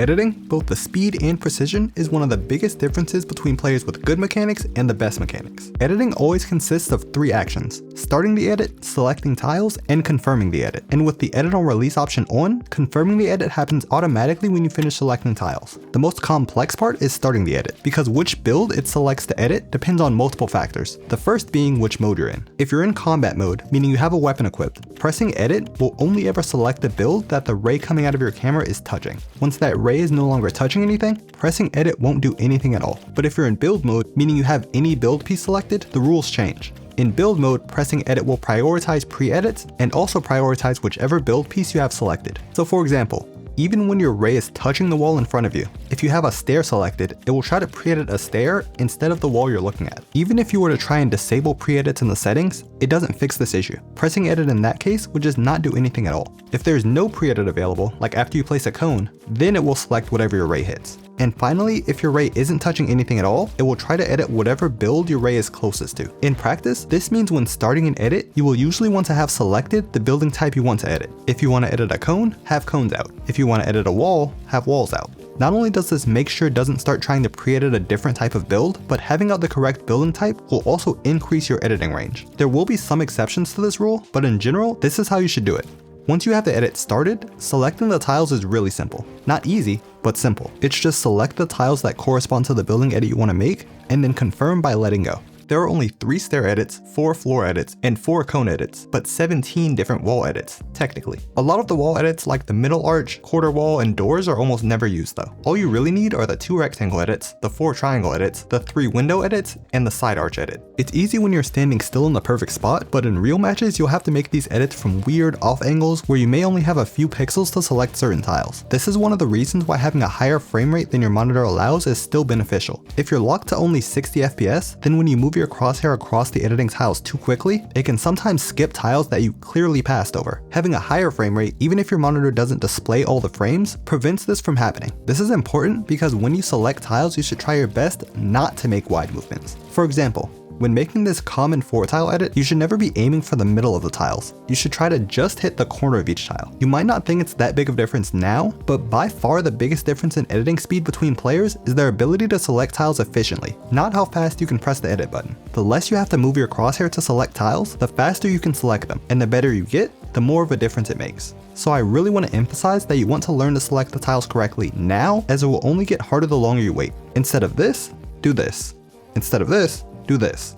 Editing, both the speed and precision, is one of the biggest differences between players with good mechanics and the best mechanics. Editing always consists of 3 actions: starting the edit, selecting tiles, and confirming the edit. And with the edit on release option on, confirming the edit happens automatically when you finish selecting tiles. The most complex part is starting the edit, because which build it selects to edit depends on multiple factors, the first being which mode you're in. If you're in combat mode, meaning you have a weapon equipped, pressing edit will only ever select the build that the ray coming out of your camera is touching. Once that ray is no longer touching anything, pressing edit won't do anything at all. But if you're in build mode, meaning you have any build piece selected, the rules change. In build mode, pressing edit will prioritize pre-edits and also prioritize whichever build piece you have selected. So for example, even when your ray is touching the wall in front of you, if you have a stair selected, it will try to pre-edit a stair instead of the wall you're looking at. Even if you were to try and disable pre-edits in the settings, it doesn't fix this issue. Pressing edit in that case would just not do anything at all. If there's no pre-edit available, like after you place a cone, then it will select whatever your ray hits. And finally, if your ray isn't touching anything at all, it will try to edit whatever build your ray is closest to. In practice, this means when starting an edit, you will usually want to have selected the building type you want to edit. If you want to edit a cone, have cones out. If you want to edit a wall, have walls out. Not only does this make sure it doesn't start trying to pre-edit a different type of build, but having out the correct building type will also increase your editing range. There will be some exceptions to this rule, but in general, this is how you should do it. Once you have the edit started, selecting the tiles is really simple. Not easy, but simple. It's just select the tiles that correspond to the building edit you want to make, and then confirm by letting go. There are only 3 stair edits, 4 floor edits, and 4 cone edits, but 17 different wall edits, technically. A lot of the wall edits like the middle arch, quarter wall, and doors are almost never used though. All you really need are the 2 rectangle edits, the 4 triangle edits, the 3 window edits, and the side arch edit. It's easy when you're standing still in the perfect spot, but in real matches you'll have to make these edits from weird off angles where you may only have a few pixels to select certain tiles. This is one of the reasons why having a higher frame rate than your monitor allows is still beneficial. If you're locked to only 60 FPS, then when you move your crosshair across the editing tiles too quickly, it can sometimes skip tiles that you clearly passed over. Having a higher frame rate, even if your monitor doesn't display all the frames, prevents this from happening. This is important because when you select tiles, you should try your best not to make wide movements. For example, when making this common 4 tile edit, you should never be aiming for the middle of the tiles. You should try to just hit the corner of each tile. You might not think it's that big of a difference now, but by far the biggest difference in editing speed between players is their ability to select tiles efficiently, not how fast you can press the edit button. The less you have to move your crosshair to select tiles, the faster you can select them, and the better you get, the more of a difference it makes. So I really want to emphasize that you want to learn to select the tiles correctly now, as it will only get harder the longer you wait. Instead of this, do this. Instead of this, do this.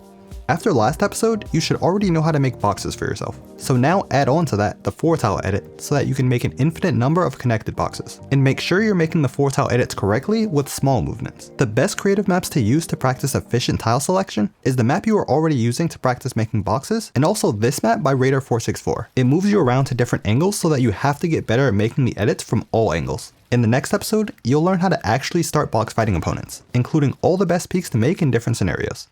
After last episode, you should already know how to make boxes for yourself. So now add on to that the 4 tile edit so that you can make an infinite number of connected boxes. And make sure you're making the 4 tile edits correctly with small movements. The best creative maps to use to practice efficient tile selection is the map you are already using to practice making boxes, and also this map by Raider464. It moves you around to different angles so that you have to get better at making the edits from all angles. In the next episode, you'll learn how to actually start box fighting opponents, including all the best peaks to make in different scenarios.